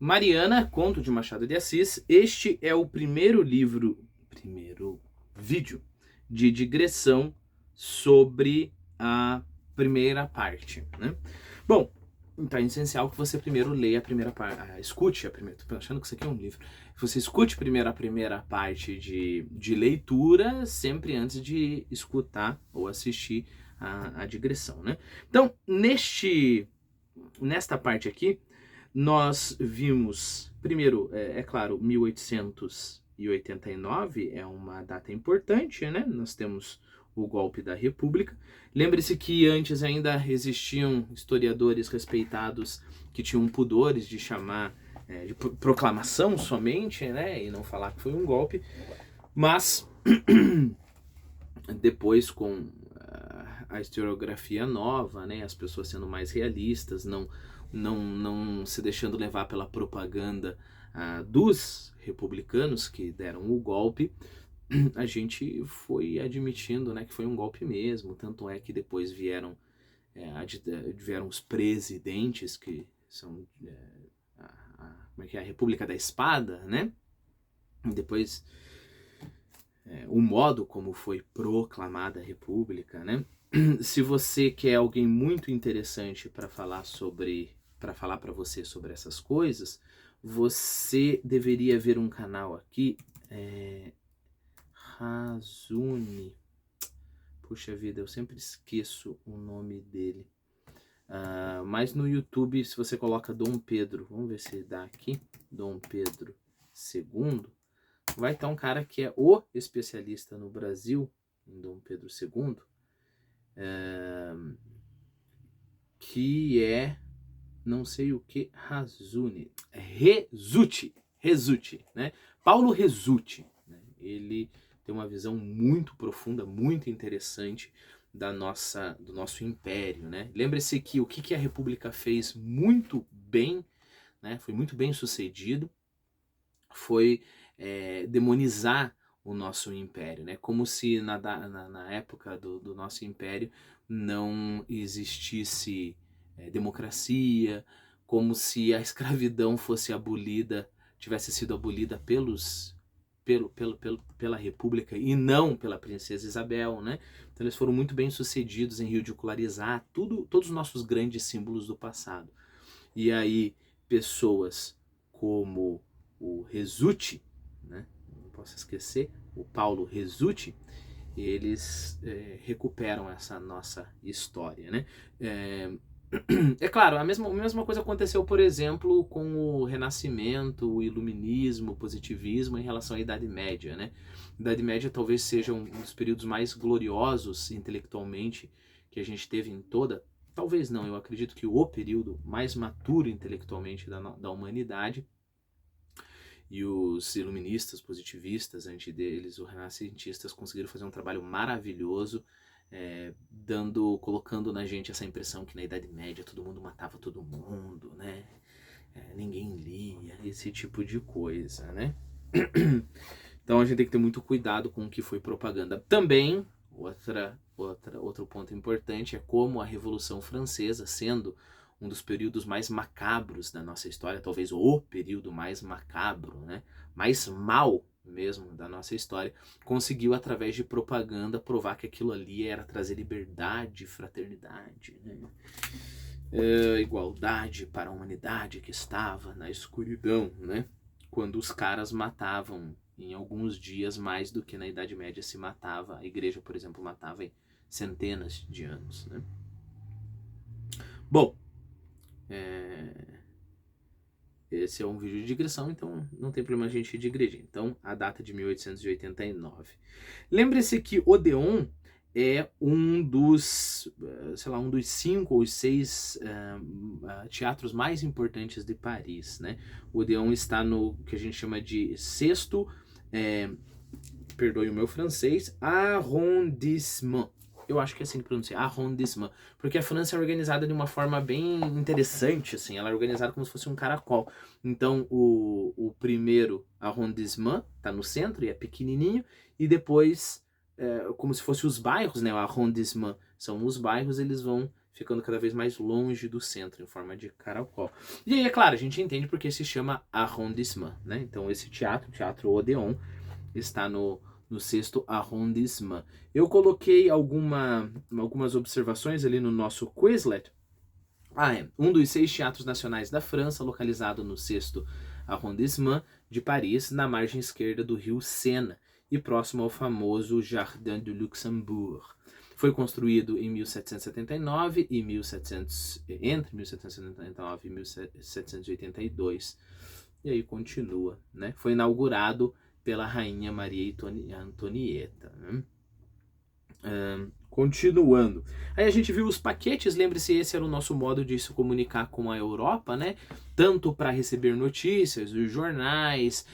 Mariana, Conto de Machado de Assis. Este é o primeiro vídeo de digressão sobre a primeira parte, né? Bom, então é essencial que você primeiro leia a primeira parte, escute a primeira, tô achando que isso aqui é um livro. Você escute primeiro a primeira parte de leitura, sempre antes de escutar ou assistir a digressão, né? Então, nesta parte aqui, nós vimos, primeiro, é claro, 1889 é uma data importante, né? Nós temos o golpe da República. Lembre-se que antes ainda existiam historiadores respeitados que tinham pudores de chamar de proclamação somente, né? E não falar que foi um golpe. Mas depois, com a historiografia nova, né? As pessoas sendo mais realistas, não se deixando levar pela propaganda dos republicanos que deram o golpe, a gente foi admitindo, né, que foi um golpe mesmo. Tanto é que depois vieram os presidentes, que são como é que é? A República da Espada, né? E depois o modo como foi proclamada a República, né? Se você quer alguém muito interessante para falar para você sobre essas coisas, você deveria ver um canal aqui, Razuni. Puxa vida, eu sempre esqueço o nome dele. Mas no YouTube, se você coloca Dom Pedro, vamos ver se dá aqui, Dom Pedro II, vai estar um cara que é o especialista no Brasil, em Dom Pedro II, que é não sei o que, Razuni, Resutti, né? Paulo Resutti, né? Ele tem uma visão muito profunda, muito interessante do nosso império, né? Lembre-se que o que a República fez muito bem, né? Foi muito bem sucedido, foi demonizar o nosso império, né? Como se na época do nosso império não existisse democracia, como se a escravidão fosse abolida, tivesse sido abolida pela República e não pela Princesa Isabel, né? Então eles foram muito bem sucedidos em ridicularizar todos os nossos grandes símbolos do passado. E aí pessoas como o Resutti, né? Não posso esquecer, o Paulo Resutti, eles recuperam essa nossa história, né? É claro, a mesma coisa aconteceu, por exemplo, com o Renascimento, o Iluminismo, o Positivismo em relação à Idade Média, né? A Idade Média talvez seja um dos períodos mais gloriosos intelectualmente que a gente teve em toda. Talvez não, eu acredito que o período mais maturo intelectualmente da humanidade. E os iluministas, positivistas, antes deles, os renascentistas, conseguiram fazer um trabalho maravilhoso, colocando na gente essa impressão que na Idade Média todo mundo matava todo mundo, né? Ninguém lia, esse tipo de coisa, né? Então a gente tem que ter muito cuidado com o que foi propaganda. Também, outro ponto importante é como a Revolução Francesa, sendo um dos períodos mais macabros da nossa história, talvez o período mais macabro, né? Mais mal mesmo da nossa história, conseguiu através de propaganda provar que aquilo ali era trazer liberdade, fraternidade, né? Igualdade para a humanidade que estava na escuridão, né? Quando os caras matavam em alguns dias mais do que na Idade Média se matava. A igreja, por exemplo, matava em centenas de anos, né? Bom, esse é um vídeo de digressão, então não tem problema a gente digredir. Então, a data de 1889. Lembre-se que Odeon é um dos 5 ou 6 teatros mais importantes de Paris, né? O Odeon está no que a gente chama de sexto, perdoe o meu francês, arrondissement. Eu acho que é assim que pronuncia, arrondissement. Porque a França é organizada de uma forma bem interessante, assim. Ela é organizada como se fosse um caracol. Então, o primeiro arrondissement tá no centro e é pequenininho. E depois, como se fossem os bairros, né? O arrondissement são os bairros, eles vão ficando cada vez mais longe do centro, em forma de caracol. E aí, é claro, a gente entende porque se chama arrondissement, né? Então esse teatro, Teatro Odeon, está no sexto arrondissement. Eu coloquei algumas observações ali no nosso Quizlet. Um dos 6 teatros nacionais da França, localizado no sexto arrondissement de Paris, na margem esquerda do rio Sena e próximo ao famoso Jardin du Luxembourg. Foi construído em 1779 e entre 1779 e 1782. E aí continua, né? Foi inaugurado pela rainha Maria Antonieta, né? Continuando. Aí a gente viu os paquetes, lembre-se, esse era o nosso modo de se comunicar com a Europa, né? Tanto para receber notícias, os jornais,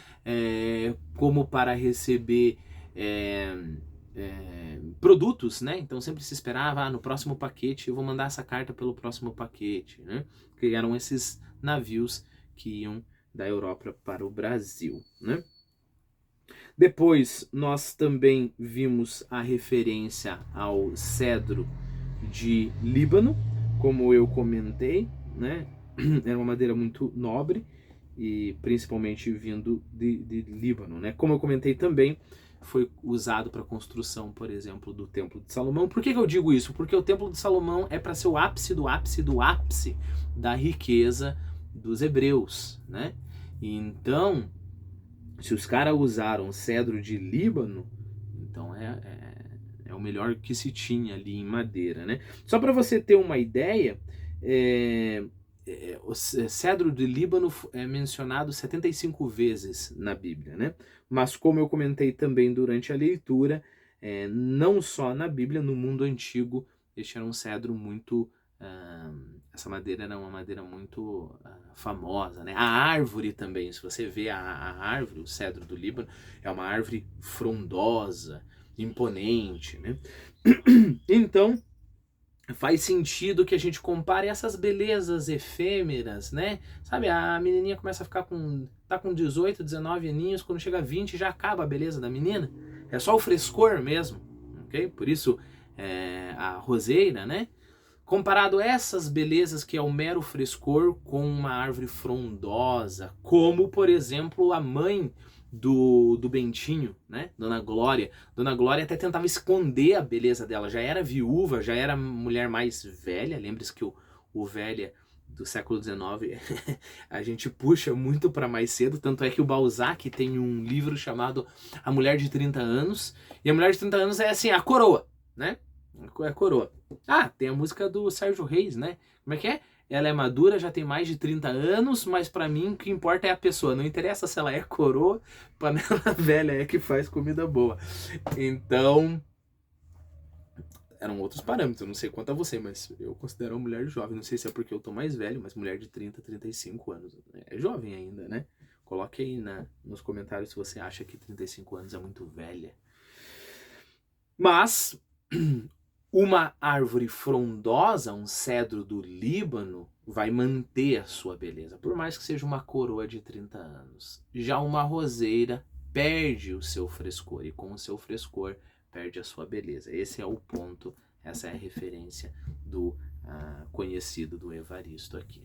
como para receber produtos, né? Então sempre se esperava, no próximo paquete, eu vou mandar essa carta pelo próximo paquete, né? Que eram esses navios que iam da Europa para o Brasil, né? Depois nós também vimos a referência ao cedro de Líbano, como eu comentei, né? Era uma madeira muito nobre e principalmente vindo de Líbano, né? Como eu comentei também, foi usado para a construção, por exemplo, do Templo de Salomão. Por que eu digo isso? Porque o Templo de Salomão é para ser o ápice do ápice do ápice da riqueza dos hebreus, né? Então, se os caras usaram cedro de Líbano, então é o melhor que se tinha ali em madeira, né? Só para você ter uma ideia, o cedro de Líbano é mencionado 75 vezes na Bíblia, né? Mas como eu comentei também durante a leitura, não só na Bíblia, no mundo antigo, este era um cedro muito... essa madeira era uma madeira muito famosa, né? A árvore também, se você vê a árvore, o cedro do Líbano, é uma árvore frondosa, imponente, né? Então, faz sentido que a gente compare essas belezas efêmeras, né? Sabe, a menininha começa a ficar tá com 18, 19 aninhos, quando chega a 20 já acaba a beleza da menina. É só o frescor mesmo, ok? Por isso, a roseira, né? Comparado a essas belezas que é o mero frescor com uma árvore frondosa, como, por exemplo, a mãe do Bentinho, né? Dona Glória. Dona Glória até tentava esconder a beleza dela, já era viúva, já era mulher mais velha, lembre-se que o velha do século XIX a gente puxa muito para mais cedo, tanto é que o Balzac tem um livro chamado A Mulher de 30 Anos, e a Mulher de 30 Anos é assim, a coroa, né? É a coroa. Tem a música do Sérgio Reis, né? Como é que é? Ela é madura, já tem mais de 30 anos, mas pra mim o que importa é a pessoa. Não interessa se ela é coroa, panela velha é que faz comida boa. Então, eram outros parâmetros. Eu não sei quanto a você, mas eu considero uma mulher jovem. Não sei se é porque eu tô mais velho, mas mulher de 30, 35 anos. É jovem ainda, né? Coloque aí nos comentários se você acha que 35 anos é muito velha. Mas... uma árvore frondosa, um cedro do Líbano, vai manter a sua beleza, por mais que seja uma coroa de 30 anos. Já uma roseira perde o seu frescor, e com o seu frescor perde a sua beleza. Esse é o ponto, essa é a referência do conhecido do Evaristo aqui.